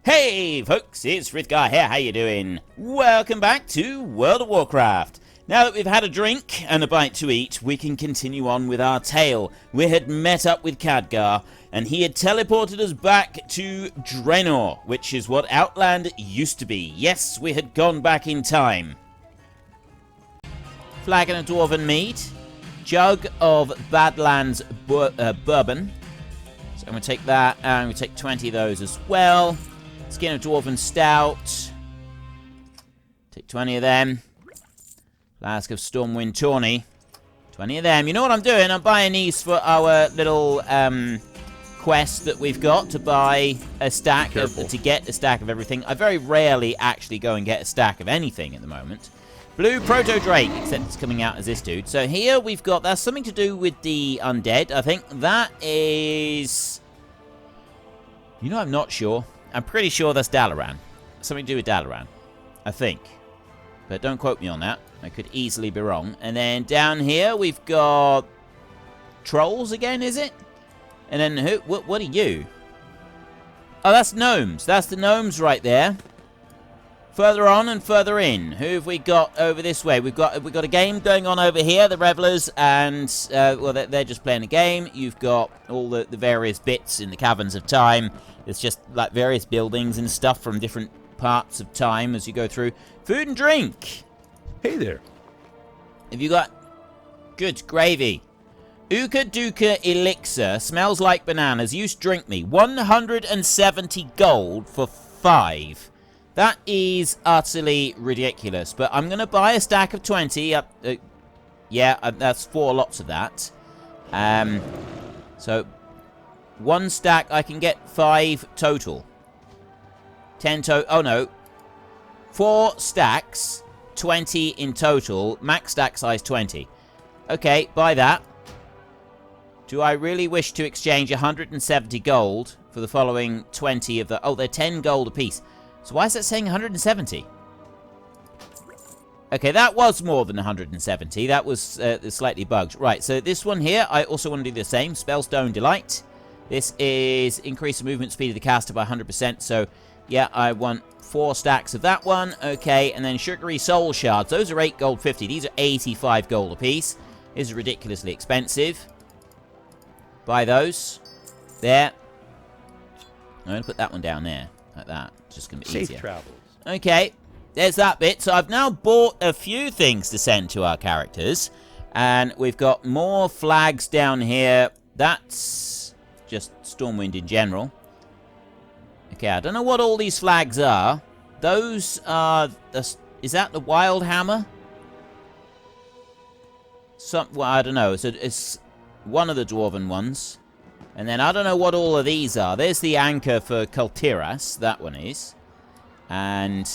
Hey folks, it's Frith Guy here, how you doing? Welcome back to World of Warcraft. Now that we've had a drink and a bite to eat, we can continue on with our tale. We had met up with Khadgar, and he had teleported us back to Draenor, which is what Outland used to be. Yes, we had gone back in time. Flagon of Dwarven Mead, jug of Badlands bourbon. So I'm going to take that, and I'm going to take 20 of those as well. Skin of Dwarven Stout. Take 20 of them. Flask of Stormwind Tawny. 20 of them. You know what I'm doing? I'm buying these for our little quest that we've got to buy a stack to get a stack of everything. I very rarely actually go and get a stack of anything at the moment. Blue Proto Drake, except it's coming out as this dude. So here we've got, that's something to do with the undead. I think that is, you know, I'm not sure. I'm pretty sure that's Dalaran. Something to do with Dalaran, I think. But don't quote me on that. I could easily be wrong. And then down here we've got trolls again, is it? And then who? What are you? Oh, that's gnomes. That's the gnomes right there. Further on and further in. Who have we got over this way? We've got a game going on over here, the Revelers, and well, they're just playing a game. You've got all the various bits in the Caverns of Time. It's just like various buildings and stuff from different parts of time as you go through. Food and drink. Hey there. Have you got good gravy? Uka Duka Elixir smells like bananas. You drink me. 170 gold for 5. That is utterly ridiculous. But I'm going to buy a stack of 20. Yeah, that's 4 lots of that. So, 1 stack, I can get 5 total. 10 oh no. 4 stacks, 20 in total. Max stack size 20. Okay, buy that. Do I really wish to exchange 170 gold for the following 20 of the... Oh, they're 10 gold apiece. So why is that saying 170? Okay, that was more than 170. That was slightly bugged. Right, so this one here, I also want to do the same. Spellstone Delight. This is increase the movement speed of the caster by 100%. So, yeah, I want 4 stacks of that one. Okay, and then Sugary Soul Shards. Those are 8 gold 50. These are 85 gold apiece. These are ridiculously expensive. Buy those. There. I'm going to put that one down there. Like that. It's just going to be easier. Safe travels. Okay. There's that bit. So I've now bought a few things to send to our characters. And we've got more flags down here. That's just Stormwind in general. Okay, I don't know what all these flags are. Those are... Is that the Wild Hammer? Well, I don't know. So it's one of the Dwarven ones. And then I don't know what all of these are. There's the anchor for Terenas. That one is. And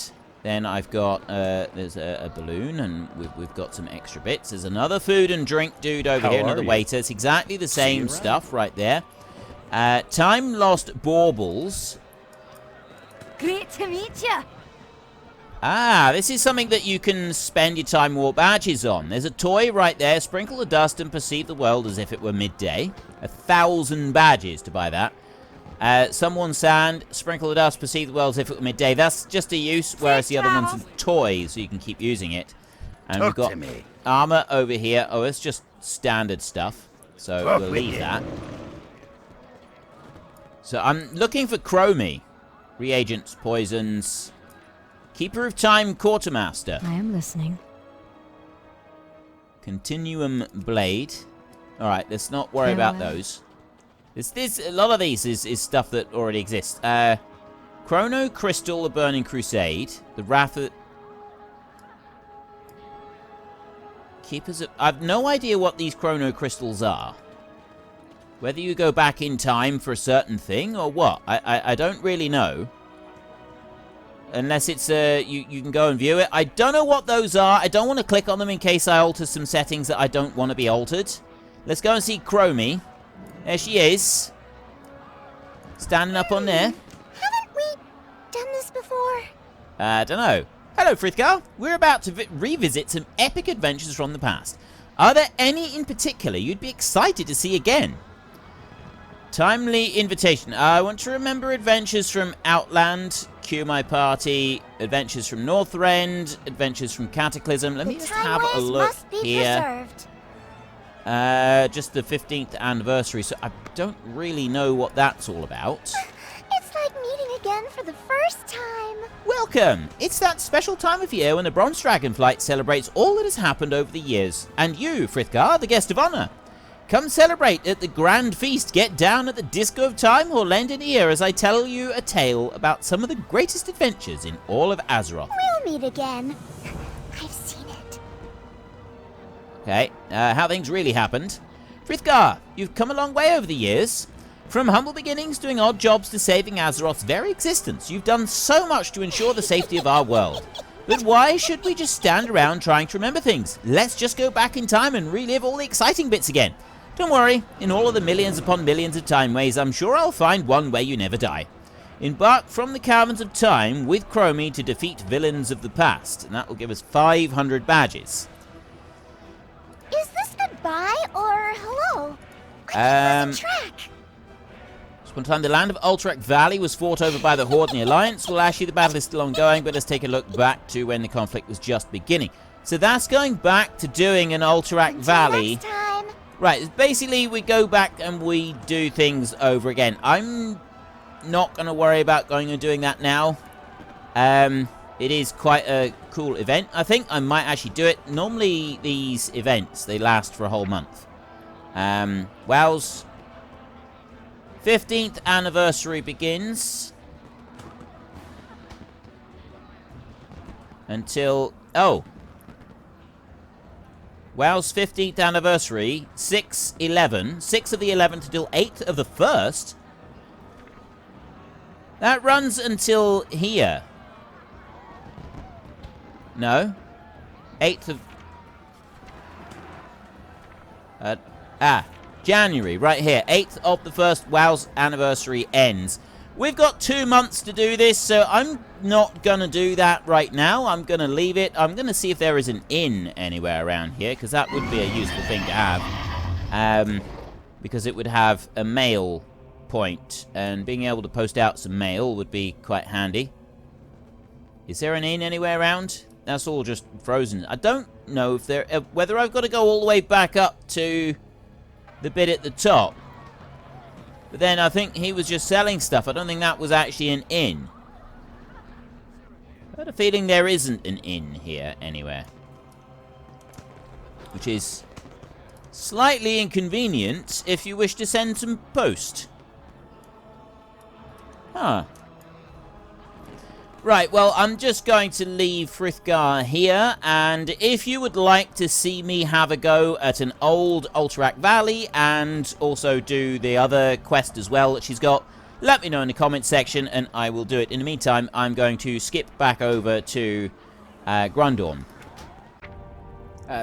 then I've got... there's a balloon, and we've got some extra bits. There's another food and drink dude over here, another waiter. It's exactly the same stuff right there. Time Lost Baubles. Great to meet you. Ah, this is something that you can spend your Time Warp badges on. There's a toy right there. Sprinkle the dust and perceive the world as if it were midday. 1,000 badges to buy that. Someone sand. Sprinkle the dust. Perceive the world as if it were midday. That's just a use, whereas the other one's a toy, so you can keep using it. And we've got armor over here. Oh, it's just standard stuff. So we'll leave that. So I'm looking for Chromie. Reagents, poisons... Keeper of Time Quartermaster. I am listening. Continuum Blade. Alright, let's not worry about those. A lot of these is stuff that already exists. Chrono Crystal, the Burning Crusade. The Wrath of... Keepers of... I've no idea what these Chrono Crystals are. Whether you go back in time for a certain thing or what. I don't really know. Unless it's, you can go and view it. I don't know what those are. I don't want to click on them in case I alter some settings that I don't want to be altered. Let's go and see Chromie. There she is. Standing up on there. Haven't we done this before? I don't know. Hello, Frithgar. We're about to revisit some epic adventures from the past. Are there any in particular you'd be excited to see again? Timely invitation. I want to remember adventures from Outland. Cue my party. Adventures from Northrend. Adventures from Cataclysm. Let me just have a look here. Just the 15th anniversary, so I don't really know what that's all about. It's like meeting again for the first time. Welcome! It's that special time of year when the Bronze Dragonflight celebrates all that has happened over the years. And you, Frithgar, the guest of honor. Come celebrate at the grand feast. Get down at the Disco of Time or lend an ear as I tell you a tale about some of the greatest adventures in all of Azeroth. We'll meet again. I've seen it. Okay, how things really happened. Frithgar, you've come a long way over the years. From humble beginnings doing odd jobs to saving Azeroth's very existence, you've done so much to ensure the safety of our world. But why should we just stand around trying to remember things? Let's just go back in time and relive all the exciting bits again. Don't worry, in all of the millions upon millions of time ways, I'm sure I'll find one way you never die. Embark from the Caverns of Time with Chromie to defeat villains of the past, and that will give us 500 badges. Is this goodbye or hello? I lose track. One time, the land of Ultrak Valley was fought over by the Horde and the Alliance. Well, actually, the battle is still ongoing, but let's take a look back to when the conflict was just beginning. So that's going back to doing an Ultrak Valley. Next time. Right, basically, we go back and we do things over again. I'm not going to worry about going and doing that now. It is quite a cool event. I think I might actually do it. Normally, these events, they last for a whole month. WoW's 15th anniversary begins until... Oh. WoW's 15th anniversary, 6/11. 6th of the 11th until 8th of the 1st. That runs until here. No. 8th of... January, right here. 8th of the 1st, WoW's anniversary ends. We've got 2 months to do this, so I'm not going to do that right now. I'm going to leave it. I'm going to see if there is an inn anywhere around here, because that would be a useful thing to have. Because it would have a mail point, and being able to post out some mail would be quite handy. Is there an inn anywhere around? That's all just frozen. I don't know if there... whether I've got to go all the way back up to the bit at the top. But then I think he was just selling stuff. I don't think that was actually an inn. I had a feeling there isn't an inn here anywhere. Which is slightly inconvenient if you wish to send some post. Huh. Right, well, I'm just going to leave Frithgar here, and if you would like to see me have a go at an old Ultrak Valley and also do the other quest as well that she's got, let me know in the comments section and I will do it. In the meantime, I'm going to skip back over to Grundorn.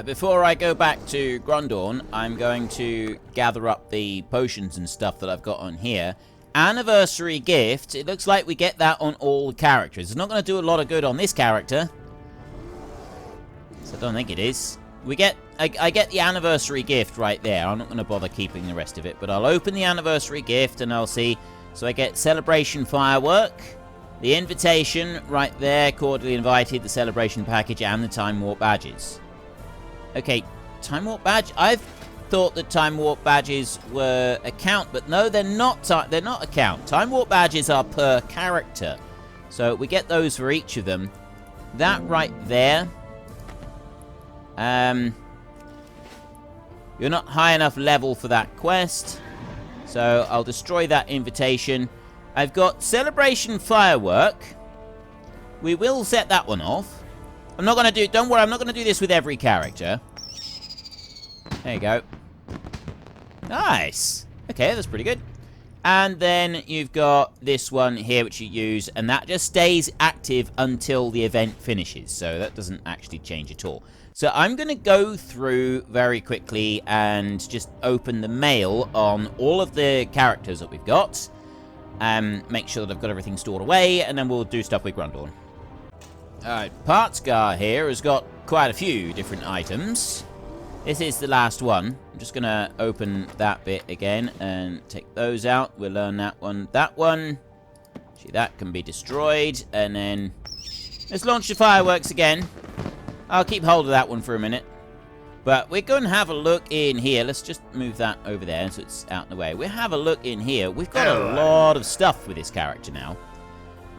Before I go back to Grundorn, I'm going to gather up the potions and stuff that I've got on here. Anniversary gift. It looks like we get that on all characters. It's not going to do a lot of good on this character. So I don't think it is. We get... I get the anniversary gift right there. I'm not going to bother keeping the rest of it. But I'll open the anniversary gift and I'll see. So I get celebration firework. The invitation right there. Cordially invited. The celebration package and the time warp badges. Okay. Time warp badge. I've thought that time warp badges were account, but no, they're not. They're not account. Time warp badges are per character, so we get those for each of them. That right there. You're not high enough level for that quest, so I'll destroy that invitation. I've got celebration firework. We will set that one off. I'm not going to do... Don't worry, I'm not going to do this with every character. There you go. Nice. Okay, that's pretty good. And then you've got this one here, which you use, and that just stays active until the event finishes. So that doesn't actually change at all. So I'm going to go through very quickly and just open the mail on all of the characters that we've got. Make sure that I've got everything stored away, and then we'll do stuff with Grundorn. Alright, Partsgar here has got quite a few different items. This is the last one. I'm just going to open that bit again and take those out. We'll learn that one. That one. Actually, that can be destroyed. And then let's launch the fireworks again. I'll keep hold of that one for a minute. But we're going to have a look in here. Let's just move that over there so it's out of the way. We'll have a look in here. We've got a lot of stuff with this character now.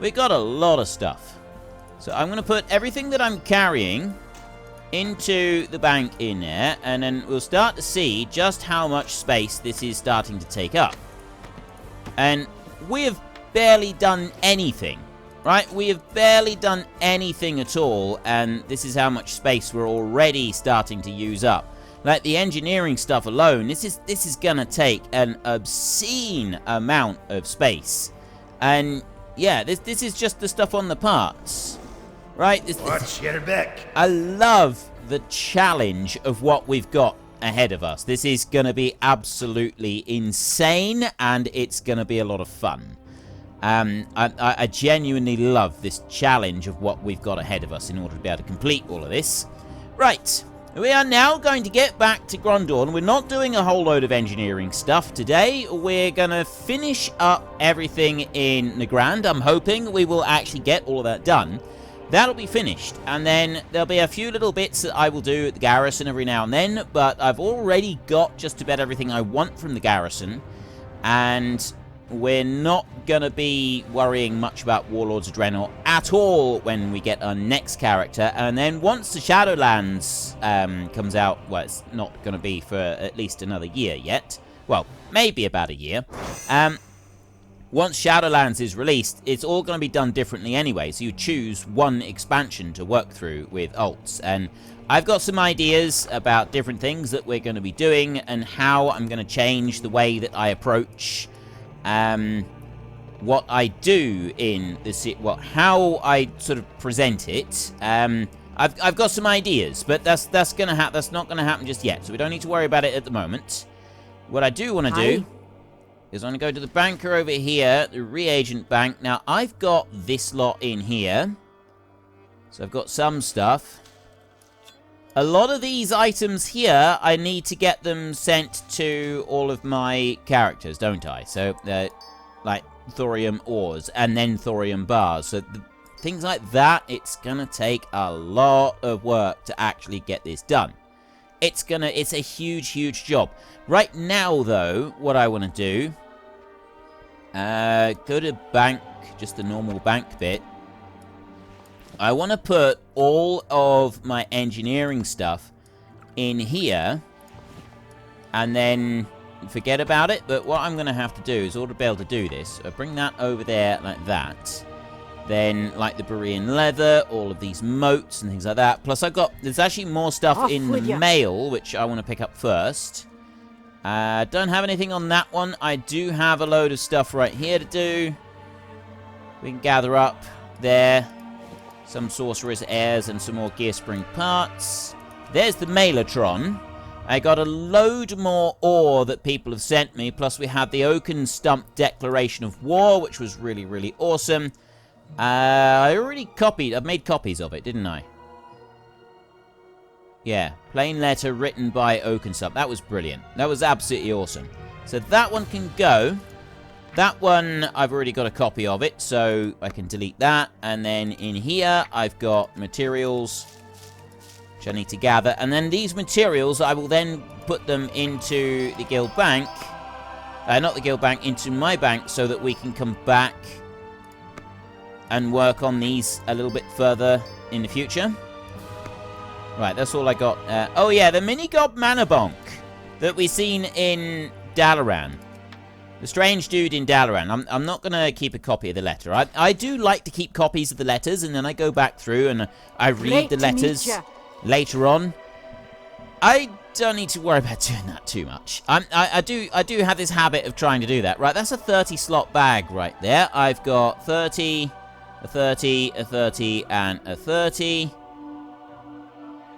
We've got a lot of stuff. So I'm going to put everything that I'm carrying into the bank in there, and then we'll start to see just how much space this is starting to take up. And we have barely done anything, right? We have barely done anything at all, and this is how much space we're already starting to use up. Like the engineering stuff alone, this is gonna take an obscene amount of space. And yeah, this is just the stuff on the parts. Right? Watch your back. I love the challenge of what we've got ahead of us. This is going to be absolutely insane, and it's going to be a lot of fun. I genuinely love this challenge of what we've got ahead of us in order to be able to complete all of this. Right. We are now going to get back to Grundorn. We're not doing a whole load of engineering stuff today. We're going to finish up everything in Nagrand. I'm hoping we will actually get all of that done. That'll be finished, and then there'll be a few little bits that I will do at the garrison every now and then, but I've already got just about everything I want from the garrison, and we're not going to be worrying much about Warlords of Draenor at all when we get our next character. And then once the Shadowlands comes out, well, it's not going to be for at least another year yet. Well, maybe about a year. Once Shadowlands is released, it's all going to be done differently anyway, so you choose one expansion to work through with alts. And I've got some ideas about different things that we're going to be doing and how I'm going to change the way that I approach what I do in this, how I sort of present it. I've got some ideas, but that's not going to happen just yet, so we don't need to worry about it at the moment. What I do want to do is I'm going to go to the banker over here, the reagent bank. Now, I've got this lot in here. So I've got some stuff. A lot of these items here, I need to get them sent to all of my characters, don't I? So, like thorium ores and then thorium bars. So, things like that, it's going to take a lot of work to actually get this done. It's a huge, huge job. Right now, though, what I want to do, go to bank, just the normal bank bit. I want to put all of my engineering stuff in here, and then forget about it. But what I'm going to have to do is, in order to be able to do this, bring that over there like that. Then, like the Berean leather, all of these moats and things like that. Plus, there's actually more stuff in the mail, which I want to pick up first. Don't have anything on that one. I do have a load of stuff right here to do. We can gather up there some Sorcerer's Heirs and some more Gear Spring parts. There's the Maelotron. I got a load more ore that people have sent me. Plus, we had the Oaken Stump Declaration of War, which was really, really awesome. I've made copies of it, didn't I? Yeah, plain letter written by Oakenstump. That was brilliant. That was absolutely awesome. So that one can go. That one, I've already got a copy of it, so I can delete that. And then in here, I've got materials, which I need to gather. And then these materials, I will then put them into the guild bank. Not the guild bank, into my bank, so that we can come back and work on these a little bit further in the future. Right, that's all I got. Oh yeah, the Minigob Manabonk that we've seen in Dalaran. The strange dude in Dalaran. I'm not going to keep a copy of the letter. I do like to keep copies of the letters, and then I go back through and I read the letters later on. I don't need to worry about doing that too much. I do have this habit of trying to do that. Right, that's a 30 slot bag right there. I've got 30, a 30, a 30, and a 30.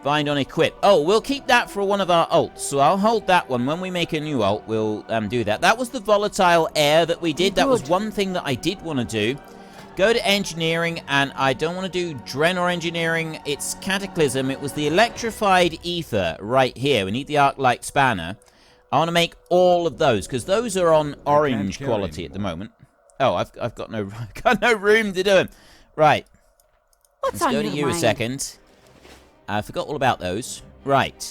Bind on equip. Oh, we'll keep that for one of our ults. So I'll hold that one. When we make a new ult, we'll do that. That was the volatile air that we did. That was one thing that I did want to do. go to engineering, and I don't want to do Draenor engineering. It's Cataclysm. It was the electrified ether right here. We need the arc light spanner. I want to make all of those, because those are on orange quality at the moment. Oh, I've got no room to do them. Right. What's Let's on go to your you mind? a second. I forgot all about those. Right.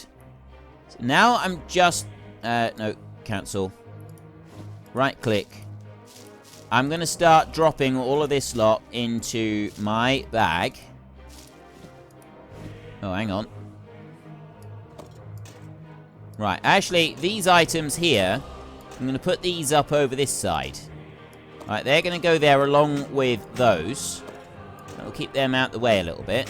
So now I'm just... no, cancel. Right-click. I'm going to start dropping all of this lot into my bag. Oh, hang on. Right, actually, these items here, I'm going to put these up over this side. Right, they're going to go there along with those. That'll keep them out the way a little bit.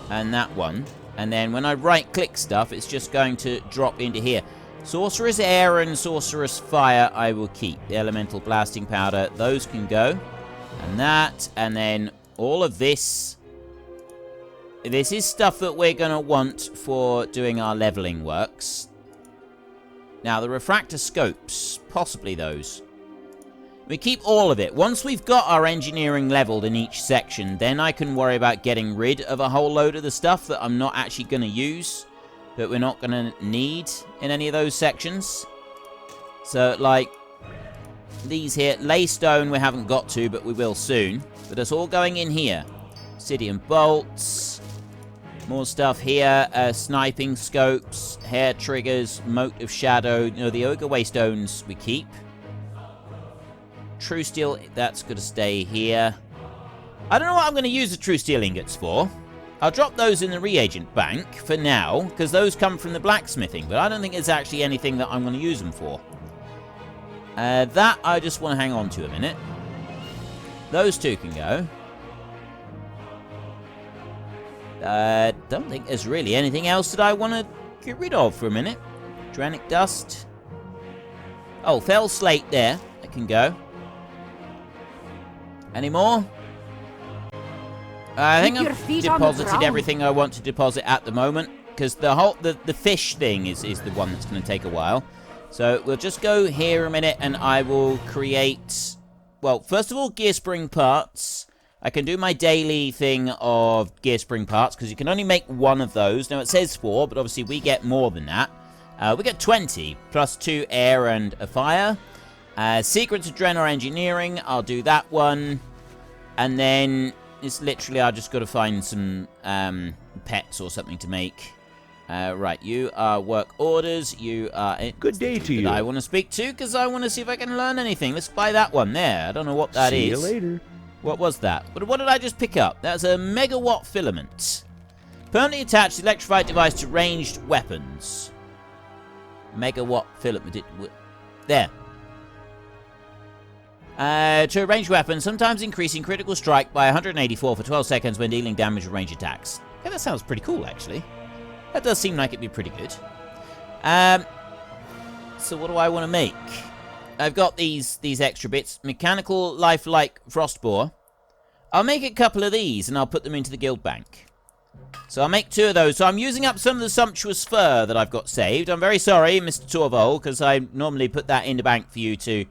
And that one. And then when I right-click stuff, it's just going to drop into here. Sorcerer's Air and Sorcerer's Fire I will keep. The Elemental Blasting Powder, those can go. And that, and then all of this. This is stuff that we're going to want for doing our leveling works. Now, the refractor scopes, possibly those. We keep all of it. Once we've got our engineering leveled in each section, then I can worry about getting rid of a whole load of the stuff that I'm not actually going to use, that we're not going to need in any of those sections. So, like, these here, Laystone we haven't got to, but we will soon. But it's all going in here. Obsidian bolts. More stuff here, sniping scopes, hair triggers, mote of shadow. You know, the ogre waystones we keep. True steel, that's going to stay here. I don't know what I'm going to use the true steel ingots for. I'll drop those in the reagent bank for now, because those come from the blacksmithing, but I don't think it's actually anything that I'm going to use them for. That I just want to hang on to a minute. Those two can go. Don't think there's really anything else that I want to get rid of for a minute. Dranic dust. Oh, fell slate there. That can go. Any more? I think I've deposited everything I want to deposit at the moment, because the fish thing is the one that's going to take a while. So we'll just go here a minute, and I will create... Well, first of all, gear spring parts. I can do my daily thing of gear spring parts, because you can only make one of those. Now, it says 4, but obviously we get more than that. We get 20, plus 2 air and a fire. Secrets of Draenor Engineering, I'll do that one. And then, it's literally, I just got to find some pets or something to make. Right, you are work orders, you are... Good day to you. I want to speak to, because I want to see if I can learn anything. Let's buy that one there. I don't know what that is. See you later. What was that? What did I just pick up? That's a megawatt filament. Permanently attached electrified device to ranged weapons. Megawatt filament. There. To a ranged weapon, sometimes increasing critical strike by 184 for 12 seconds when dealing damage with ranged attacks. Yeah, that sounds pretty cool, actually. That does seem like it'd be pretty good. So what do I want to make? I've got these extra bits. Mechanical lifelike frostbore. I'll make a couple of these, and I'll put them into the guild bank. So I'll make 2 of those. So I'm using up some of the sumptuous fur that I've got saved. I'm very sorry, Mr. Torvald, because I normally put that in the bank for you to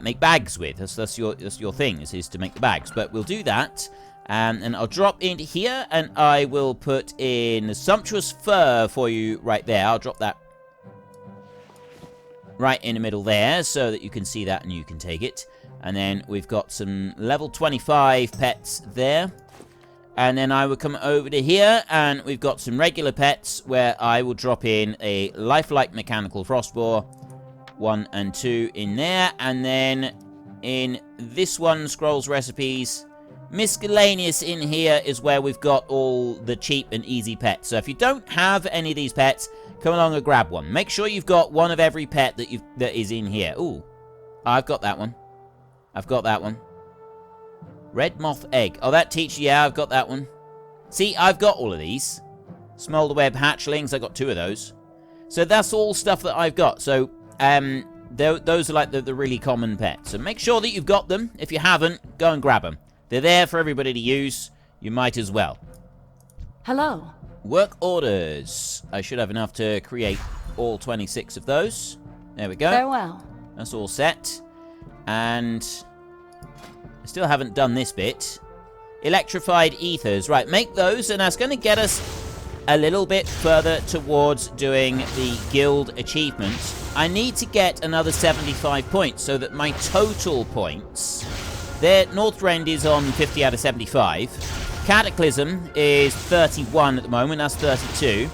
make bags with. That's your thing, is to make the bags. But we'll do that. And I'll drop into here, and I will put in the sumptuous fur for you right there. I'll drop that right in the middle there, so that you can see that and you can take it. And then we've got some level 25 pets there. And then I will come over to here, and we've got some regular pets, where I will drop in a lifelike mechanical frostbore. 1 and 2 in there. And then in this one, scrolls recipes... Miscellaneous in here is where we've got all the cheap and easy pets. So if you don't have any of these pets, come along and grab one. Make sure you've got one of every pet that is in here. Ooh, I've got that one. I've got that one. Red moth egg. Oh, that teacher, yeah, I've got that one. See, I've got all of these. Smolderweb hatchlings, I got 2 of those. So that's all stuff that I've got. So, those are like the really common pets. So make sure that you've got them. If you haven't, go and grab them. They're there for everybody to use. You might as well. Hello. Work orders. I should have enough to create all 26 of those. There we go. Farewell. That's all set. And I still haven't done this bit. Electrified ethers. Right, make those, and that's going to get us a little bit further towards doing the guild achievement. I need to get another 75 points so that my total points... Their Northrend is on 50 out of 75. Cataclysm is 31 at the moment. That's 32.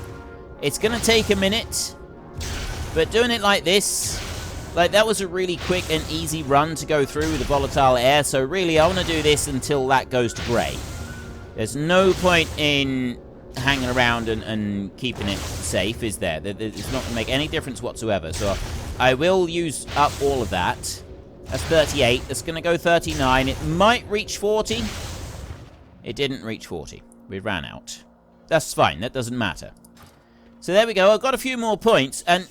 It's going to take a minute. But doing it like this... Like, that was a really quick and easy run to go through with the volatile air. So really, I want to do this until that goes to grey. There's no point in hanging around and keeping it safe, is there? It's not going to make any difference whatsoever. So I will use up all of that. That's 38. That's going to go 39. It might reach 40. It didn't reach 40. We ran out. That's fine. That doesn't matter. So there we go. I've got a few more points. And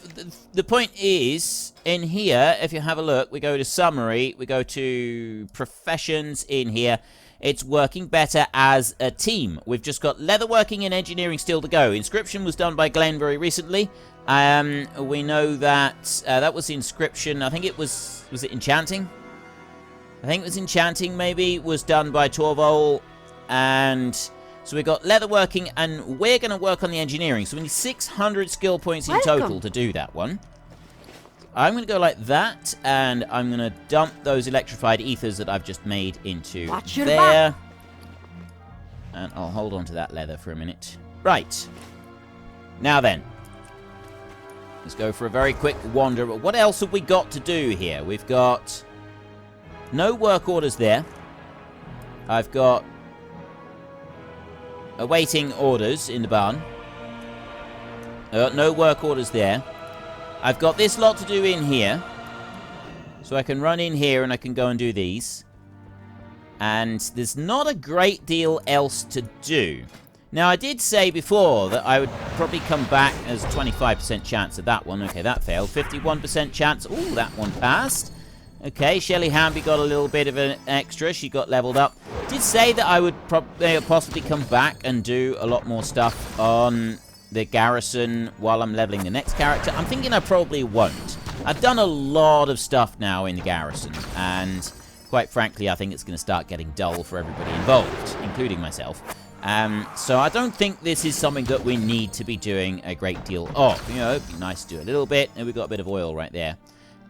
the point is, in here, if you have a look, we go to summary. We go to professions in here. It's working better as a team. We've just got leatherworking and engineering still to go. Inscription was done by Glenn very recently. We know that that was inscription. I think it was it enchanting? I think it was enchanting, maybe, was done by Torvald. And so we got leatherworking, and we're going to work on the engineering. So we need 600 skill points in total to do that one. I'm going to go like that, and I'm going to dump those electrified ethers that I've just made into there. And I'll hold on to that leather for a minute. Right. Now then. Let's go for a very quick wander. What else have we got to do here? We've got no work orders there. I've got awaiting orders in the barn. No work orders there. I've got this lot to do in here. So I can run in here and I can go and do these. And there's not a great deal else to do. Now, I did say before that I would probably come back as 25% chance of that one. Okay, that failed. 51% chance. Ooh, that one passed. Okay, Shelly Hamby got a little bit of an extra. She got leveled up. Did say that I would possibly come back and do a lot more stuff on the garrison while I'm leveling the next character. I'm thinking I probably won't. I've done a lot of stuff now in the garrison, and quite frankly, I think it's going to start getting dull for everybody involved, including myself. So I don't think this is something that we need to be doing a great deal of. You know, it'd be nice to do a little bit, and we've got a bit of oil right there.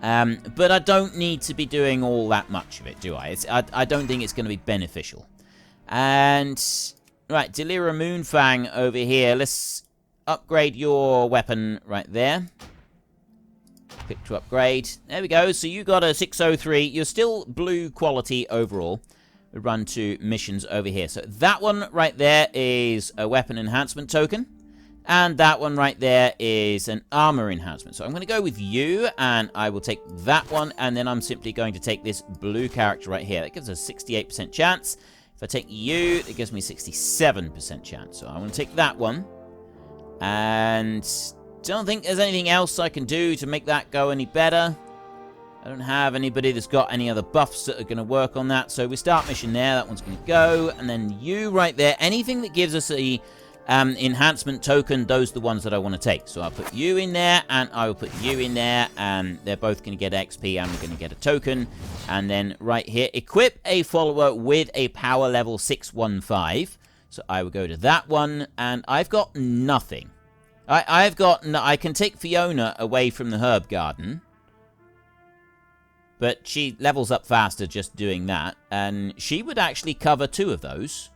But I don't need to be doing all that much of it, do I? I don't think it's going to be beneficial. And, right, Delira Moonfang over here. Let's upgrade your weapon right there. Pick to upgrade. There we go. So you got a 603. You're still blue quality overall. We run to missions over here. So that one right there is a weapon enhancement token. And that one right there is an armor enhancement. So I'm going to go with you, and I will take that one, and then I'm simply going to take this blue character right here. That gives us a 68% chance. If I take you, it gives me 67% chance. So I want to take that one. And don't think there's anything else I can do to make that go any better. I don't have anybody that's got any other buffs that are going to work on that. So we start mission there. That one's going to go. And then you right there. Anything that gives us a enhancement token, those are the ones that I want to take. So I'll put you in there, and I will put you in there, and they're both going to get XP, and we're going to get a token. And then right here, equip a follower with a power level 615. So I will go to that one, and I've got nothing. I can take Fiona away from the herb garden, but she levels up faster just doing that, and she would actually cover 2 of those.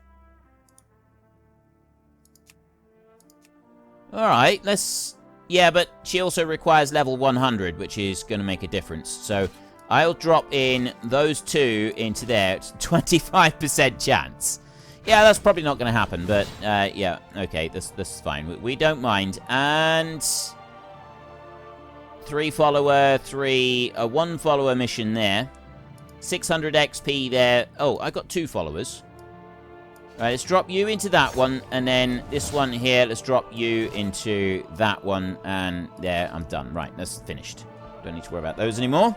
Alright, let's... Yeah, but she also requires level 100, which is going to make a difference. So I'll drop in those 2 into there. It's 25% chance. Yeah, that's probably not going to happen, but yeah, okay, this is fine. We don't mind. And 3 follower, 1 follower mission there. 600 XP there. Oh, I got 2 followers. Right, let's drop you into that one, and then this one here, let's drop you into that one, and there, I'm done. Right, that's finished. Don't need to worry about those anymore.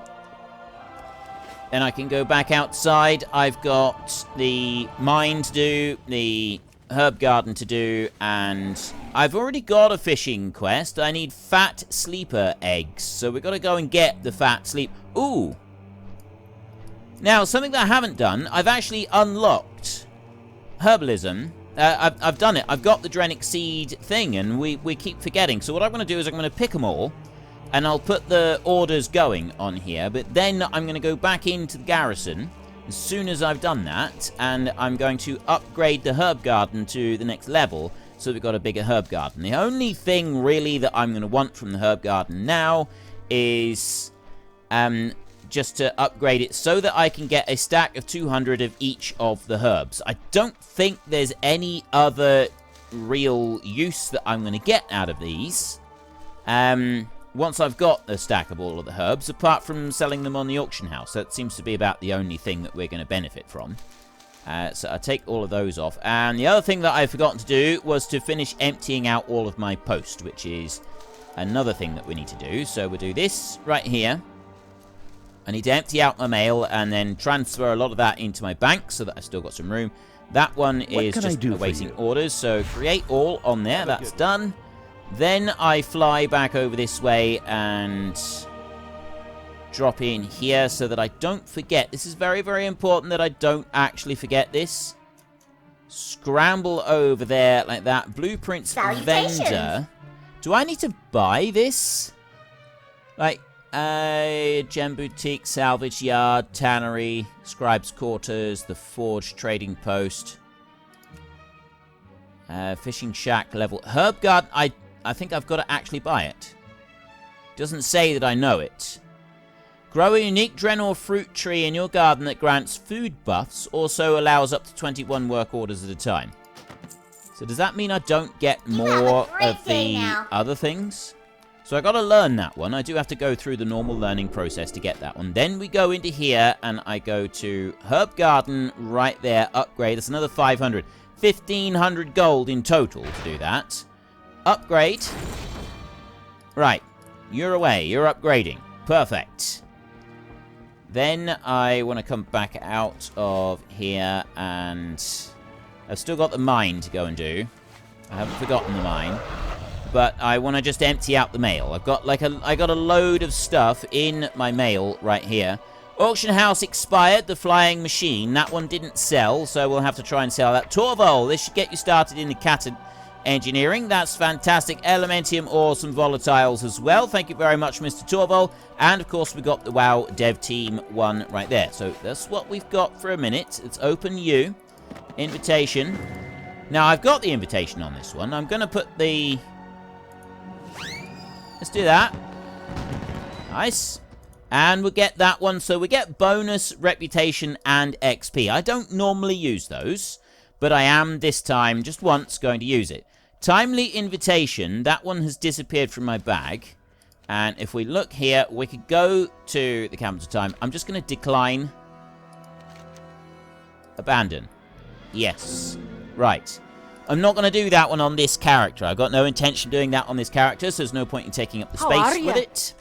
Then I can go back outside. I've got the mine to do, the herb garden to do, and I've already got a fishing quest. I need fat sleeper eggs, so we've got to go and get the fat sleep. Ooh! Now, something that I haven't done, I've actually unlocked herbalism. I've done it. I've got the Drenic Seed thing, and we keep forgetting. So what I'm going to do is I'm going to pick them all, and I'll put the orders going on here. But then I'm going to go back into the garrison as soon as I've done that, and I'm going to upgrade the herb garden to the next level, so we've got a bigger herb garden. The only thing really that I'm going to want from the herb garden now is just to upgrade it so that I can get a stack of 200 of each of the herbs. I don't think there's any other real use that I'm going to get out of these once I've got a stack of all of the herbs, apart from selling them on the auction house. That seems to be about the only thing that we're going to benefit from. So I'll take all of those off. And the other thing that I've forgotten to do was to finish emptying out all of my post, which is another thing that we need to do. So we'll do this right here. I need to empty out my mail and then transfer a lot of that into my bank so that I've still got some room. That one is just awaiting orders. So create all on there. That's done. Then I fly back over this way and drop in here so that I don't forget. This is very, very important that I don't actually forget this. Scramble over there like that. Blueprints vendor. Do I need to buy this? Like, gem boutique, salvage yard, tannery, scribe's quarters, the forge trading post, fishing shack level. Herb garden, I think I've got to actually buy it. Doesn't say that I know it. Grow a unique Drenor fruit tree in your garden that grants food buffs. Also allows up to 21 work orders at a time. So does that mean I don't get more of the other things? So I got to learn that one. I do have to go through the normal learning process to get that one. Then we go into here and I go to Herb Garden right there. Upgrade. That's another 500. 1,500 gold in total to do that. Upgrade. Right. You're away. You're upgrading. Perfect. Then I want to come back out of here and I've still got the mine to go and do. I haven't forgotten the mine. But I want to just empty out the mail. I've got I got a load of stuff in my mail right here. Auction house expired, the flying machine. That one didn't sell, so we'll have to try and sell that. Torval, this should get you started in the cat engineering. That's fantastic. Elementium ore, some volatiles as well. Thank you very much, Mr. Torval. And of course, we got the WoW dev team one right there. So that's what we've got for a minute. Let's open you. Invitation. Now, I've got the invitation on this one. I'm going to put the... Let's do that. Nice. And we'll get that one. So we get bonus, reputation, and XP. I don't normally use those, but I am this time, just once, going to use it. Timely invitation. That one has disappeared from my bag. And if we look here, we could go to the Caverns of Time. I'm just going to decline. Abandon. Yes. Right. I'm not going to do that one on this character. I've got no intention of doing that on this character, so there's no point in taking up the space with it.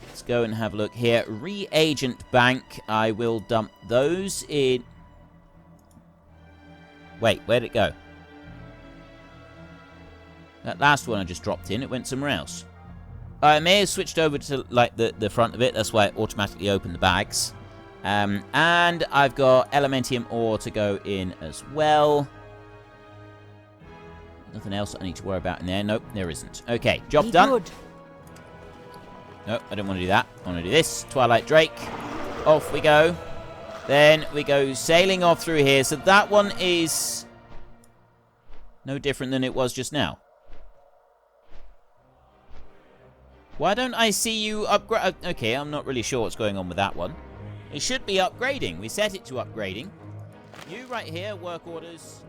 Let's go and have a look here. Reagent bank. I will dump those in... Wait, where'd it go? That last one I just dropped in, it went somewhere else. I may have switched over to, like, the front of it. That's why it automatically opened the bags. And I've got Elementium ore to go in as well. Nothing else I need to worry about in there. Nope, there isn't. Okay, job done. Good. Nope, I don't want to do that. I want to do this. Twilight Drake. Off we go. Then we go sailing off through here. So that one is no different than it was just now. Why don't I see you upgrade? Okay, I'm not really sure what's going on with that one. It should be upgrading. We set it to upgrading. You right here, work orders.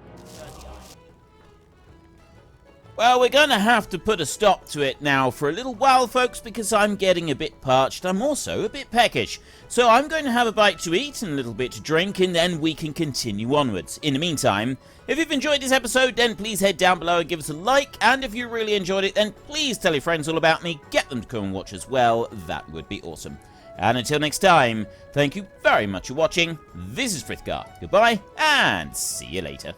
Well, we're going to have to put a stop to it now for a little while, folks, because I'm getting a bit parched. I'm also a bit peckish. So I'm going to have a bite to eat and a little bit to drink, and then we can continue onwards. In the meantime, if you've enjoyed this episode, then please head down below and give us a like. And if you really enjoyed it, then please tell your friends all about me. Get them to come and watch as well. That would be awesome. And until next time, thank you very much for watching. This is Frith Guard. Goodbye, and see you later.